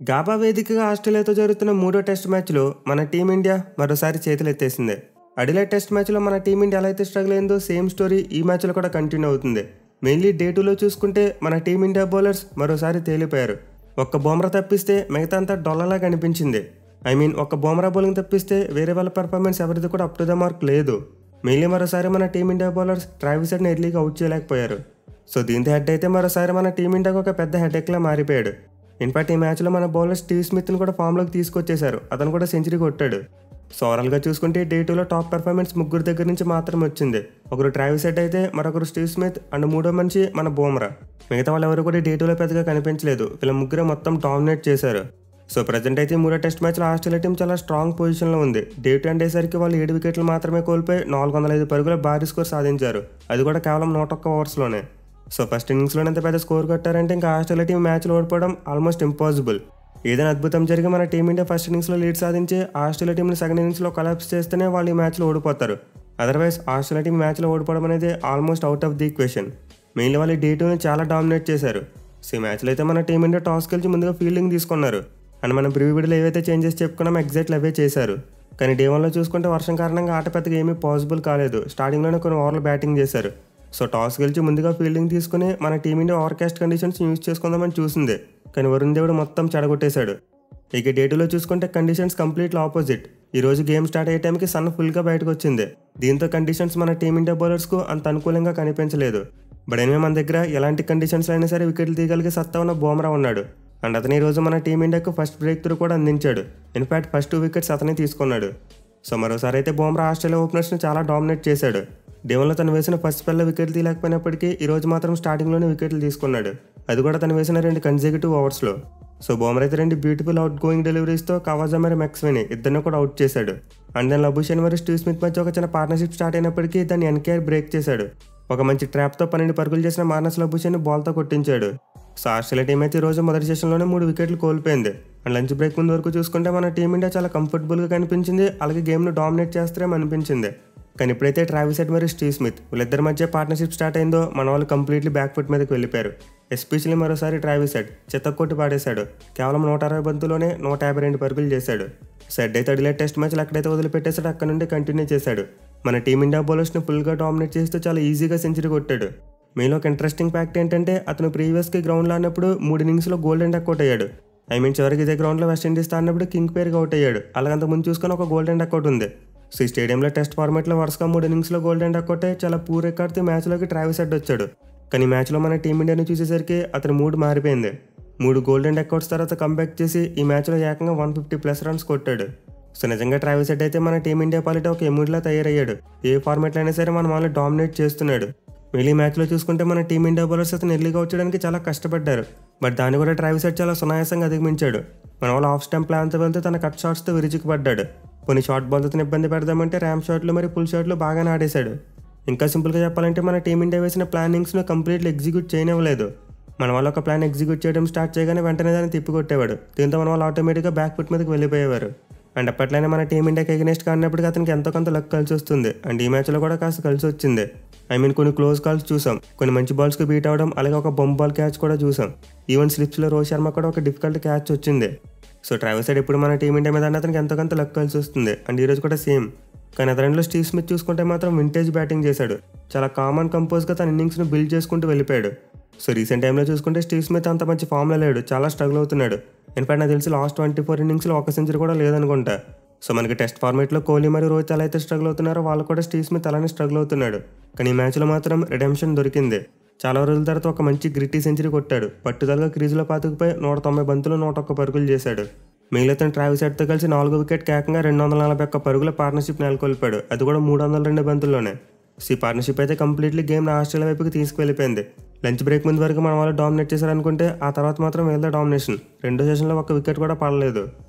GABA వేదికగా ఆస్ట్రేలియాతో జరుగుతున్న మూడో టెస్ట్ మ్యాచ్లో మన టీమిండియా మరోసారి చేతులెత్తేసింది. అడిలైడ్ టెస్ట్ మ్యాచ్లో మన టీమిండియా ఎలా అయితే స్ట్రగుల్ అయిందో సేమ్ స్టోరీ ఈ మ్యాచ్లో కూడా కంటిన్యూ అవుతుంది. మెయిన్లీ డే 2లో చూసుకుంటే మన టీమిండియా బౌలర్స్ మరోసారి తేలిపోయారు. ఒక్క బుమ్రా తప్పిస్తే మిగతా అంతా డొల్లలా కనిపించింది. ఒక్క బుమ్రా బౌలింగ్ తప్పిస్తే వేరే వాళ్ళ పెర్ఫార్మెన్స్ ఎవరిది కూడా అప్ టు ద మార్క్ లేదు. మెయిన్లీ మరోసారి మన టీమిండియా బౌలర్స్ ట్రావిస్ హెడ్ని ఎర్లీగా అవుట్ చేయలేకపోయారు. సో దీంతో హెడ్ అయితే మరోసారి మన టీమిండియాకు ఒక పెద్ద హెడేక్లా మారిపోయాడు. ఇన్ఫాక్ట్ ఈ మ్యాచ్లో మన బౌలర్ స్టీవ్ స్మిత్ని కూడా ఫామ్లోకి తీసుకొచ్చేశారు. అతను కూడా సెంచరీ కొట్టాడు. సో ఓవరాల్గా చూసుకుంటే డే 2లో టాప్ పెర్ఫార్మెన్స్ ముగ్గురు దగ్గర నుంచి మాత్రమే వచ్చింది. ఒకరు ట్రావిస్ హెడ్ అయితే మరొకరు స్టీవ్ స్మిత్ అండ్ మూడో మనిషి మన బుమ్రా. మిగతా వాళ్ళు ఎవరు కూడా డే 2లో పెద్దగా కనిపించలేదు. వీళ్ళ ముగ్గురే మొత్తం డామినేట్ చేశారు. సో ప్రజెంట్ అయితే మూడో టెస్ట్ మ్యాచ్లో ఆస్ట్రేలియా టీం చాలా స్ట్రాంగ్ పొజిషన్లో ఉంది. డే 2 అండేసరికి వాళ్ళు 7 వికెట్లు మాత్రమే కోల్పోయి 405 పరుగుల భారీ స్కోర్ సాధించారు. అది కూడా కేవలం 101 ఓవర్స్లోనే. సో ఫస్ట్ ఇన్నింగ్స్లోనే ఎంత పెద్ద స్కోర్ కొట్టారంటే ఇంకా ఆస్ట్రేలియా టీం మ్యాచ్లో ఓడిపోవడం ఆల్మోస్ట్ ఇంపాసిబుల్. ఏదైనా అద్భుతం జరిగి మన టీమిండియా ఫస్ట్ ఇన్నింగ్స్లో లీడ్ సాధించి ఆస్ట్రేలియా టీంని సెకండ్ ఇన్నింగ్స్లో కొలాప్స్ చేస్తేనే వాళ్ళు ఈ మ్యాచ్లో ఓడిపోతారు. అదర్వైజ్ ఆస్ట్రేలియా టీం మ్యాచ్లో ఓడిపోవడం అనేది almost out of the equation. Mainly వాళ్ళు డే 2ని చాలా డామినేట్ చేశారు. సో ఈ మ్యాచ్లో అయితే మన టీమిండియా టాస్ గెలిచి ముందుగా ఫీల్డింగ్ తీసుకున్నారు. అండ్ మనం ప్రివ్యూ వీడియోలో ఏవైతే చేంజెస్ చెప్పుకున్నామో ఎగ్జాక్ట్లీ అవే చేశారు. కానీ డే 1లో చూసుకుంటే వర్షం కారణంగా ఆట పెద్దగా ఏమీ పాసిబుల్ కాలేదు. స్టార్టింగ్లోనే కొన్ని ఓవర్లు బ్యాటింగ్ చేశారు. సో టాస్ గెలిచి ముందుగా ఫీల్డింగ్ తీసుకుని మన టీమిండియా ఓవర్కాస్ట్ కండిషన్స్ యూజ్ చేసుకుందామని చూసింది. కానీ వరుణ్ దేవుడు మొత్తం చెడగొట్టేశాడు. ఇక డే 2లో చూసుకుంటే కండిషన్స్ కంప్లీట్లీ ఆపోజిట్. ఈరోజు గేమ్ స్టార్ట్ అయ్యే టైంకి సన్ ఫుల్గా బయటకు వచ్చింది. దీంతో కండిషన్స్ మన టీమిండియా బౌలర్స్కు అంత అనుకూలంగా కనిపించలేదు. బట్ మన దగ్గర ఎలాంటి కండిషన్స్లో అయినా సరే వికెట్లు తీయగలిగే సత్తా ఉన్న బుమ్రా ఉన్నాడు. అండ్ అతను ఈరోజు మన టీమిండియాకు ఫస్ట్ బ్రేక్ త్రూ కూడా అందించాడు. ఇన్ఫాక్ట్ ఫస్ట్ 2 వికెట్స్ అతనే తీసుకున్నాడు. సో మరోసారి అయితే బుమ్రా ఆస్ట్రేలియా ఓపెనర్స్ని చాలా డామినేట్ చేశాడు. డే 1లో తను వేసిన ఫస్ట్ స్పెల్లో వికెట్లు తీయలేకపోయినప్పటికీ ఈరోజు మాత్రం స్టార్టింగ్లోనే వికెట్లు తీసుకున్నాడు. అది కూడా తను వేసిన 2 కన్సెక్యూటివ్ ఓవర్స్లో. సో బుమ్రా అయితే 2 బ్యూటిఫుల్ అవుట్ గోయింగ్ డెలివరీస్తో కవాజా మరి మ్యాక్స్వెని ఇద్దరిని కూడా అవుట్ చేశాడు. అండ్ దెన్ లబుషేన్ మరియు స్టీవ్ స్మిత్ మధ్య ఒక చిన్న పార్ట్నర్షిప్ స్టార్ట్ అయినప్పటికీ దాన్ని ఎన్కేఆర్ బ్రేక్ చేశాడు. ఒక మంచి ట్రాప్తో 12 పరుగులు చేసిన మార్నస్ లబుషేన్ బాల్తో కొట్టించాడు. సో ఆస్ట్రేలియా టీం అయితే ఈరోజు మొదటి సెషన్లోనే 3 వికెట్లు కోల్పోయింది. అండ్ లంచ్ బ్రేక్ ముందు వరకు చూసుకుంటే మన టీమిండియా చాలా కంఫర్టబుల్గా కనిపించింది. అలాగే గేమ్ను డామినేట్ చేస్తారేమో అనిపించింది. కానీ ఇప్పుడైతే ట్రావిస్ హెడ్ మరియు స్టీవ్ స్మిత్ వీళ్ళిద్దరి మధ్య పార్ట్నర్షిప్ స్టార్ట్ అయిందో మన వాళ్ళు కంప్లీట్లీ బ్యాక్ ఫుట్ మీదకి వెళ్ళిపోయారు. ఎస్పెషల్లీ మరోసారి ట్రావిస్ హెడ్ చితక్కొట్టి పాడేశాడు. కేవలం 160 బంతుల్లోనే 152 పరుగులు చేశాడు. సెడ్ అయితే అడిలైడ్ టెస్ట్ మ్యాచ్లు ఎక్కడైతే వదిలిపెట్టేశాడో అక్కడ నుండి కంటిన్యూ చేశాడు. మన టీమిండియా బౌలర్స్ని ఫుల్గా డామినేట్ చేస్తూ చాలా ఈజీగా సెంచరీ కొట్టాడు. మీలో ఒక ఇంట్రెస్టింగ్ ఫ్యాక్ట్ ఏంటంటే అతను ప్రీవియస్కి గ్రౌండ్లో ఆడినప్పుడు 3 ఇన్నింగ్స్లో గోల్డెన్ డక్ అవుట్ అయ్యాడు. చివరికి ఇదే గ్రౌండ్లో వెస్టిండీస్ ఆడినప్పుడు కింగ్ పేరుగా అవుట్ అయ్యాడు. అలాగంత ముందు చూసుకొని ఒక గోల్డెన్ డక్ అవుట్ ఉంది. సో ఈ స్టేడియంలో టెస్ట్ ఫార్మాట్లో వరుసగా 3 ఇన్నింగ్స్లో గోల్డెన్ డక్ అవుట్ చాలా పూర్ రికార్డ్తో మ్యాచ్లోకి ట్రావిస్ హెడ్ వచ్చాడు. కానీ మ్యాచ్లో మన టీమిండియాని చూసేసరికి అతని మూడ్ మారిపోయింది. 3 గోల్డెన్ డక్ అవుట్స్ తర్వాత కంబ్యాక్ చేసి ఈ మ్యాచ్లో ఏకంగా 150+ రన్స్ కొట్టాడు. సో నిజంగా ట్రావిస్ హెడ్ అయితే మన టీమిండియా పాలిట ఒక ఎముడిలా తయారయ్యాడు. ఏ ఫార్మాట్లో అయినా సరే మన వాళ్ళు డామినేట్ చేస్తున్నాడు. మిగిలిన మ్యాచ్లో చూసుకుంటే మన టీమిండియా బౌలర్స్ అతను ఎర్లీగా వచ్చడానికి చాలా కష్టపడ్డారు. బట్ దాన్ని కూడా ట్రావిస్ హెడ్ చాలా సునాయాసంగా అధిగమించాడు. మన వాళ్ళు ఆఫ్ స్టంప్ ప్లాన్తో వెళ్తే తన కట్ షాట్స్తో విరుచుకుపడ్డాడు. కొన్ని షార్ట్ బాల్తో ఇబ్బంది పెడదామంటే ర్యామ్ షాట్లు మరియు పుల్ షాట్లు బాగానే ఆడేశాడు. ఇంకా సింపుల్గా చెప్పాలంటే మన టీమిండియా వేసిన ప్లానింగ్స్ను కంప్లీట్లీ ఎగ్జిక్యూట్ చేయనివ్వలేదు. మన వాళ్ళు ఒక ప్లాన్ ఎగ్జిక్యూట్ చేయడం స్టార్ట్ చేయగానే వెంటనే దాన్ని తిప్పికొట్టేవాడు. దీంతో మన వాళ్ళు ఆటోమేటిక్గా బ్యాక్ ఫుట్ మీదకి వెళ్ళిపోయేవారు. అండ్ అప్పట్లోనే మన టీమిండియాకి ఎగనెస్ట్ కాడినప్పటికీ అతనికి ఎంతో కొంత లక్ కలిసి వస్తుంది. అండ్ ఈ మ్యాచ్లో కూడా కాస్త కలిసి వచ్చింది. కొన్ని క్లోజ్ కాల్స్ చూసాం. కొన్ని మంచి బాల్స్కి బీట్ అవ్వడం, అలాగే ఒక బొమ్మ బాల్ క్యాచ్ కూడా చూసాం. ఈవెన్ స్లిప్స్లో రోహిత్ శర్మ కూడా ఒక డిఫికల్ట్ క్యాచ్ వచ్చింది. సో ట్రావిస్ హెడ్ ఇప్పుడు మన టీమిండియా మీద అతనికి ఎంతో కొంత లక్ కలిసి వస్తుంది. అండ్ ఈరోజు కూడా సేమ్. కానీ అతనిలో స్టీవ్ స్మిత్ చూసుకుంటే మాత్రం వింటేజ్ బ్యాటింగ్ చేశాడు. చాలా కామన్ కంపోజ్గా తన ఇన్నింగ్స్ను బిల్డ్ చేసుకుంటూ వెళ్ళిపోయాడు. సో రీసెంట్ టైంలో చూసుకుంటే స్టీవ్ స్మిత్ అంత మంచి ఫామ్లో లేడు. చాలా స్ట్రగుల్ అవుతున్నాడు. ఇన్ఫాక్ట్ నాకు తెలిసి లాస్ట్ 24 ఇన్నింగ్స్లో ఒక సెంచరీ కూడా లేదనుకుంటా. సో మనకి టెస్ట్ ఫార్మేట్లో కోహ్లీ మరియు రోహిత్ ఎలా అయితే స్ట్రగుల్ అవుతున్నారో వాళ్ళు కూడా స్టీవ్ స్మిత్ అలానే స్ట్రగుల్ అవుతున్నాడు. కానీ ఈ మ్యాచ్లో మాత్రం రిడెంప్షన్ దొరికింది. చాలా రోజుల తర్వాత ఒక మంచి గ్రిట్టి సెంచరీ కొట్టాడు. పట్టుదలగా క్రీజులో పాతుకుపోయి 190 బంతులు 101 పరుగులు చేశాడు. మిగిలిన ట్రావిస్ హెడ్తో కలిసి 4 వికెట్ ఏకంగా 241 పరుగుల పార్ట్నర్షిప్ నెలకొల్పాడు. అది కూడా 302 బంతుల్లోనే. సో ఈ పార్ట్నర్షిప్ అయితే కంప్లీట్లీ గేమ్ని ఆస్ట్రేలియా వైపుకి తీసుకువెళ్ళిపోయింది. లంచ్ బ్రేక్ ముందు వరకు మన వాళ్ళు డామినేట్ చేశారనుకుంటే ఆ తర్వాత మాత్రం వీళ్ళ డామినేషన్. 2వ సెషన్లో 1 వికెట్ కూడా పడలేదు.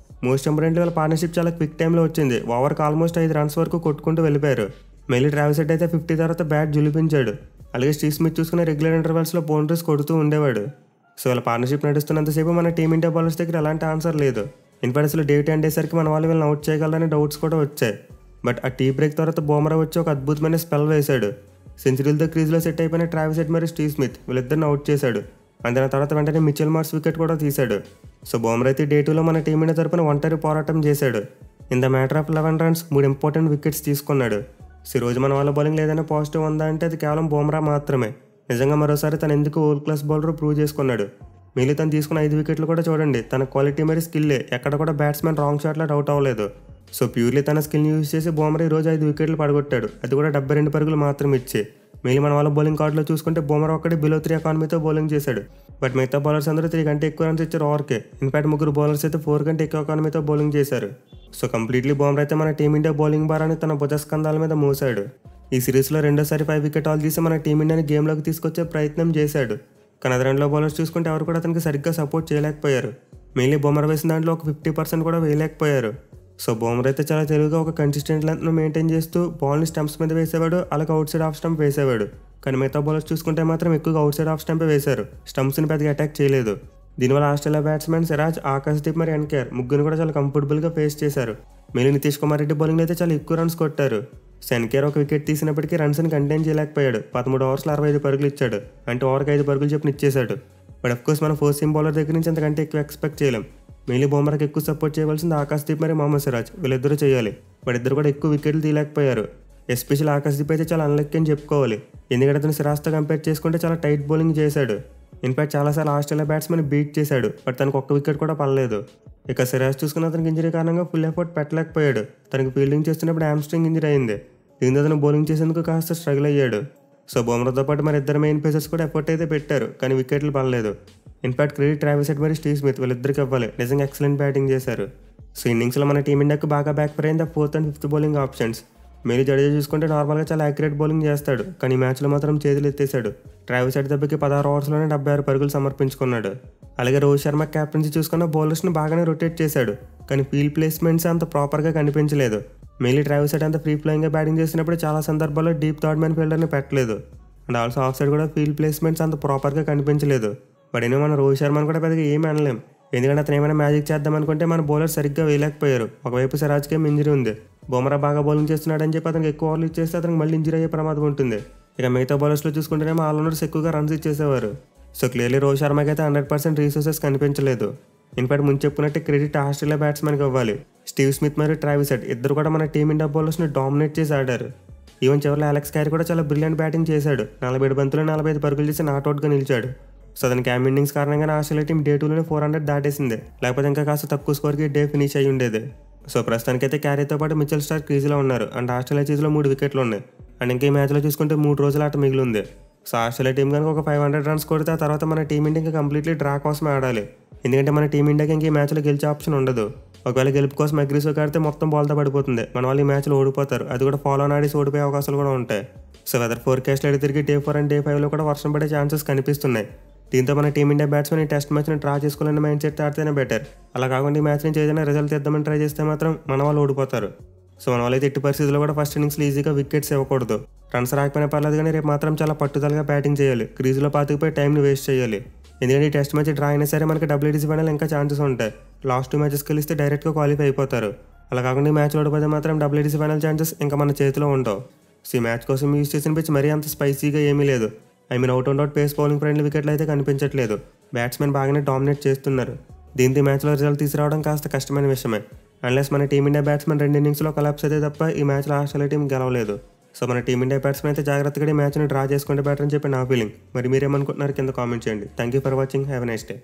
మోస్ట్ ఇంపార్టెంట్లీ వాళ్ళ పార్ట్నర్షిప్ చాలా క్విక్ టైంలో వచ్చింది. ఓవర్కి ఆల్మోస్ట్ 5 రన్స్ వరకు కొట్టుకుంటూ వెళ్ళిపోయారు. మెయిన్లీ ట్రావిస్ హెడ్ అయితే 50 తర్వాత బ్యాట్ జులిపించాడు. అలాగే స్టీవ్ స్మిత్ చూసుకునే రెగ్యులర్ ఇంటర్వెల్స్లో బౌండరీస్ కొడుతూ ఉండేవాడు. సో వాళ్ళ పార్ట్నర్షిప్ నడుస్తున్నంతసేపు మన టీమిండియా బౌలర్స్ దగ్గర ఎలాంటి ఆన్సర్ లేదు. ఇన్ఫాక్ట్ అసలు డే 2 అండేసరికి మన వాళ్ళు వీళ్ళని అవుట్ చేయగలరని డౌట్స్ కూడా వచ్చాయి. బట్ ఆ టీ బ్రేక్ తర్వాత బుమ్రా వచ్చి ఒక అద్భుతమైన స్పెల్ వేశాడు. సెంచరీలతో క్రీజ్లో సెట్ అయిపోయిన ట్రావిస్ హెడ్ మరియు స్టీవ్ స్మిత్ వీళ్ళిద్దరిని అవుట్ చేశాడు. అండ్ దాని తర్వాత వెంటనే మిచెల్ మార్ష్ వికెట్ కూడా తీశాడు. సో బుమ్రా అయితే డే 2లో మన టీమిండియా తరపున ఒంటరి పోరాటం చేశాడు. In the matter of 11 runs 3 important wickets తీసుకున్నాడు. సో ఈ రోజు మన వాళ్ళ బౌలింగ్ ఏదైనా పాజిటివ్ ఉందా అంటే అది కేవలం బుమ్రా మాత్రమే. నిజంగా మరోసారి తను ఎందుకు వరల్డ్ క్లాస్ బౌలర్ ప్రూవ్ చేసుకున్నాడు. మిగిలిన తను తీసుకున్న 5 వికెట్లు కూడా చూడండి, తన క్వాలిటీ మరి స్కిల్లే, ఎక్కడ కూడా బ్యాట్స్మెన్ రాంగ్ షాట్లో అవుట్ అవ్వలేదు. సో ప్యూర్లీ తన స్కిల్ని యూజ్ చేసి బుమ్రా ఈ రోజు 5 వికెట్లు పడగొట్టాడు, అది కూడా 72 పరుగులు మాత్రం ఇచ్చి. మిగిలిన మన వాళ్ళ బౌలింగ్ కార్డులో చూసుకుంటే బుమ్రా ఒక్కడే బిలో 3 ఎకానమీతో బౌలింగ్ చేశాడు. బట్ మిగతా బౌలర్స్ అందరూ 3 కంటే ఎక్కువ రన్స్ ఇచ్చారు ఓవర్కే. ఇన్ఫాక్ట్ 3 బౌలర్స్ అయితే 4 కంటే ఎక్కువ ఎకానమీతో బౌలింగ్ చేశారు. సో కంప్లీట్లీ బుమ్రా అయితే మన టీమిండియా బౌలింగ్ భారాన్ని తన భుజస్కంధాల మీద మోసాడు. ఈ సిరీస్లో రెండోసారి 5 వికెట్ ఆల్ తీసి మన టీమిండియాని గేమ్లోకి తీసుకొచ్చే ప్రయత్నం చేశాడు. కానీ అది 2లో బౌలర్స్ చూసుకుంటే ఎవరు కూడా అతనికి సరిగ్గా సపోర్ట్ చేయలేకపోయారు. మెయిన్లీ బుమ్రా వేసిన దాంట్లో ఒక 50% కూడా వేయలేకపోయారు. సో బుమ్రా అయితే చాలా తెలివిగా ఒక కన్సిస్టెంట్ లెంత్ను మెయింటైన్ చేస్తూ బాల్ని స్టంప్స్ మీద వేసేవాడు, అలాగే అవుట్ సైడ్ ఆఫ్ స్టంప్ వేసేవాడు. కానీ మిగతా బౌలర్స్ చూసుకుంటే మాత్రం ఎక్కువగా అవుట్ సైడ్ ఆఫ్ స్టంపే వేశారు, స్టంప్స్ని పెద్దగా అటాక్ చేయలేదు. దీనివల్ల ఆస్ట్రేలియా బ్యాట్స్మెన్ సిరాజ్, ఆకాశ్దీప్ మరి ఎన్కేఆర్ ముగ్గురు కూడా చాలా కంఫర్టబుల్గా ఫేస్ చేశారు. మెయిన్ నితీష్ కుమార్ రెడ్డి బౌలింగ్ అయితే చాలా ఎక్కువ రన్స్ కొట్టారు. సో ఎన్కేఆర్ ఒక వికెట్ తీసినప్పటికీ రన్స్ని కంటైన్ చేయలేకపోయాడు. 13 ఓవర్స్లో 65 పరుగులు ఇచ్చాడు, అంటే ఓవర్కి 5 పరుగులు చెప్పిన ఇచ్చేశాడు. బట్ అఫ్కోర్స్ మన ఫస్ట్ సీమ్ బౌలర్ దగ్గర నుంచి అంతకంటే ఎక్కువ ఎక్స్పెక్ట్ చేయలేం. మెయిన్లీ బుమ్రాకి ఎక్కువ సపోర్ట్ చేయవలసింది ఆకాశ్దీప్ మరి మొహమ్మద్ సిరాజ్, వీళ్ళిద్దరూ చేయాలి. బట్ ఇద్దరు కూడా ఎక్కువ వికెట్లు తీయలేకపోయారు. ఎస్పెషల్ ఆకాశ్దీప్ అయితే చాలా అన్లక్కీ అని చెప్పుకోవాలి, ఎందుకంటే అతను సిరాజ్తో కంపేర్ చేసుకుంటే చాలా టైట్ బౌలింగ్ చేశాడు. ఇన్ఫాక్ట్ చాలాసార్లు ఆస్ట్రేలియా బ్యాట్స్మెన్ బీట్ చేశాడు, బట్ తనకు ఒక్క వికెట్ కూడా పడలేదు. ఇక సిరాజ్ చూసుకున్న అతనికి ఇంజరీ కారణంగా ఫుల్ ఎఫర్ట్ పెట్టలేకపోయాడు. తనకి ఫీల్డింగ్ చేస్తున్నప్పుడు హ్యామ్స్ట్రింగ్ ఇంజరీ అయింది, దీంతో అతను బౌలింగ్ చేసేందుకు కాస్త స్ట్రగుల్ అయ్యాడు. సో బుమ్రాతో పాటు మరి ఇద్దరు మెయిన్ పేసర్స్ కూడా ఎఫర్ట్ అయితే పెట్టారు, కానీ వికెట్లు పడలేదు. ఇన్ఫాక్ట్ క్రెడిట్ ట్రావిస్ హెడ్ మరి స్టీవ్ స్మిత్ వీళ్ళిద్దరికి ఇవ్వాలి, నిజంగా ఎక్సలెంట్ బ్యాటింగ్ చేశారు. సో ఇన్నింగ్స్లో మన టీమిండియాకు బాగా బ్యాక్ ఫైర్ అయింది 4th and 5th bowling options. మీరు జడేజా చూసుకుంటే నార్మల్గా చాలా యాక్యురేట్ బౌలింగ్ చేస్తాడు, కానీ ఈ మ్యాచ్లో మాత్రం చేతులు ఎత్తేశాడు. ట్రావిస్ హెడ్ దెబ్బకి 16 ఓవర్స్లోనే 76 పరుగులు సమర్పించుకున్నాడు. అలాగే రోహిత్ శర్మ క్యాప్టెన్సీ చూసుకున్న బౌలర్స్ని బాగానే రొటేట్ చేశాడు, కానీ ఫీల్డ్ ప్లేస్మెంట్స్ అంత ప్రాపర్గా కనిపించలేదు. మెయిన్లీ ట్రావిస్ హెడ్ అంత ఫ్రీ ఫ్లయింగ్గా బ్యాటింగ్ చేసినప్పుడు చాలా సందర్భాల్లో డీప్ థర్డ్ మ్యాన్ ఫీల్డర్ని పెట్టలేదు. అండ్ ఆల్సో ఆఫ్ సైడ్ కూడా ఫీల్డ్ ప్లేస్మెంట్స్ అంత ప్రాపర్గా కనిపించలేదు. బట్ అయినా మన రోహిత్ శర్మని కూడా పెద్దగా ఏమీ అనలేం, ఎందుకంటే అతను ఏమైనా మ్యాజిక్ చేద్దాం అనుకుంటే మన బౌలర్ సరిగ్గా వేయలేకపోయారు. ఒకవైపు సిరాజ్కి ఇంజరీ ఉంది, బుమ్రా బాగా బౌలింగ్ చేస్తున్నాడని చెప్పి అతనికి ఎక్కువ ఓవర్లు ఇచ్చేస్తే అతనికి మళ్ళీ ఇంజరీ అయ్యే ప్రమాదం ఉంటుంది. ఇక మిగతా బౌలర్స్లో చూసుకుంటేనేమో ఆల్రౌండర్స్ ఎక్కువగా రన్స్ ఇచ్చేసేవారు. సో క్లియర్లీ రోహిత్ శర్మకి అయితే 100% రీసోర్సెస్ కనిపించలేదు. ఇన్ఫాక్ట్ ముందు చెప్పుకున్నట్టే క్రెడిట్ ఆస్ట్రేలియా బ్యాట్స్మెన్కి ఇవ్వాలి. స్టీవ్ స్మిత్ మరియు ట్రావిస్ హెడ్ ఇద్దరు కూడా మన టీమిండియా బౌలర్స్ని డామినేట్ చేసి ఆడారు. ఈవెన్ చివరిలో అలెక్స్ క్యారీ కూడా చాలా బ్రిలియంట్ బ్యాటింగ్ చేశాడు, 47 బంతులు 45 పరుగులు చేసి నాట్అవుట్గా నిలిచాడు. సో అతని క్యామ్ ఇన్నింగ్స్ కారణంగానే ఆస్ట్రేలియా టీం డే 2లోనే 400 దాటేసింది, లేకపోతే ఇంకా కాస్త తక్కువ స్కోర్కి డే ఫినిష్ అయ్యి ఉండేది. సో ప్రస్తుతానికైతే క్యారీతో పాటు మిచెల్ స్టార్క్ క్రీజ్లో ఉన్నారు, అండ్ ఆస్ట్రేలియా చేతిలో 3 వికెట్లు ఉన్నాయి. అండ్ ఇంకా ఈ మ్యాచ్లో చూసుకుంటే 3 రోజుల ఆట మిగిలి ఉంది. సో ఆస్ట్రేలియా టీం కనుక ఒక 500 రన్స్ కొడితే ఆ తర్వాత మన టీమిండియా ఇంకా కంప్లీట్లీ డ్రా కోసమే ఆడాలి, ఎందుకంటే మన టీమిండియాకి ఇంక ఈ మ్యాచ్లో గెలిచే ఆప్షన్ ఉండదు. ఒకవేళ గెలుపు కోసం అగ్రెసివ్ ఆడితే మొత్తం బాల్తో పడిపోతుంది, మన వాళ్ళు ఈ మ్యాచ్లో ఓడిపోతారు, అది కూడా ఫాలో ఆన్ ఆడేసి ఓడిపోయే అవకాశాలు కూడా ఉంటాయి. సో వెదర్ ఫోర్కాస్ట్లో అయితే తిరిగి డే 4 అండ్ డే 5లో కూడా వర్షం పడే ఛాన్సెస్ కనిపిస్తున్నాయి. దీంతో మన టీమిండియా బ్యాట్స్మెన్ ఈ టెస్ట్ మ్యాచ్ని డ్రా చేసుకోవాలనే మైండ్ సెట్ ఆడితేనే బెటర్. అలా కాకుండా ఈ మ్యాచ్ నుంచి ఏదైనా రిజల్ట్ తెద్దామని ట్రై చేస్తే మాత్రం మన వాళ్ళు ఓడిపోతారు. సో మన వాళ్ళైతే ఎట్టి పరిస్థితుల్లో కూడా ఫస్ట్ ఇన్నింగ్స్లో ఈజీగా వికెట్స్ ఇవ్వకూడదు. రన్స్ రాకపోయినా పర్లేదు, కానీ రేపు మాత్రం చాలా పట్టుదలగా బ్యాటింగ్ చేయాలి, క్రీజ్లో పాతుకుపోయి టైంని వేస్ట్ చేయాలి. ఎందుకంటే ఈ టెస్ట్ మ్యాచ్ డ్రా అయినా సరే మనకి WTC ఫైనల్ ఇంకా ఛాన్సెస్ ఉంటాయి. లాస్ట్ 2 మ్యాచెస్ గెలిస్తే డైరెక్ట్గా క్వాలిఫై అయిపోతారు. అలా కాకుండా ఈ మ్యాచ్లో ఓడిపోతే మాత్రం WTC ఫైనల్ ఛాన్సెస్ ఇంకా మన చేతిలో ఉండవు. సో ఈ మ్యాచ్ కోసం యూజ్ చేసిన పిచ్ మరీ అంత స్పైసీగా ఏమీ లేదు. Out and out pace bowling friendly వికెట్లు అయితే కనిపించట్లేదు, బ్యాట్స్మెన్ బాగానే డామినేట్ చేస్తున్నారు. దీంతో ఈ మ్యాచ్లో రిజల్ట్ తీసుకురావడం కాస్త కష్టమైన విషయమే. అన్లెస్ మన టీమిండియా బ్యాట్స్మెన్ 2 ఇన్నింగ్స్లో కొలాప్స్ అయితే తప్ప ఈ మ్యాచ్లో ఆస్ట్రేలియా టీం గెలవలేదు. సో మన టీమిండియా బ్యాట్స్మెన్ అయితే జాగ్రత్తగా ఈ మ్యాచ్ని డ్రా చేసుకుంటే బెటర్ అని చెప్పి నా ఫీలింగ్. మరి మీరేమనుకుంటున్నారు కింద కామెంట్ చేయండి. Thank you for watching, have a nice day.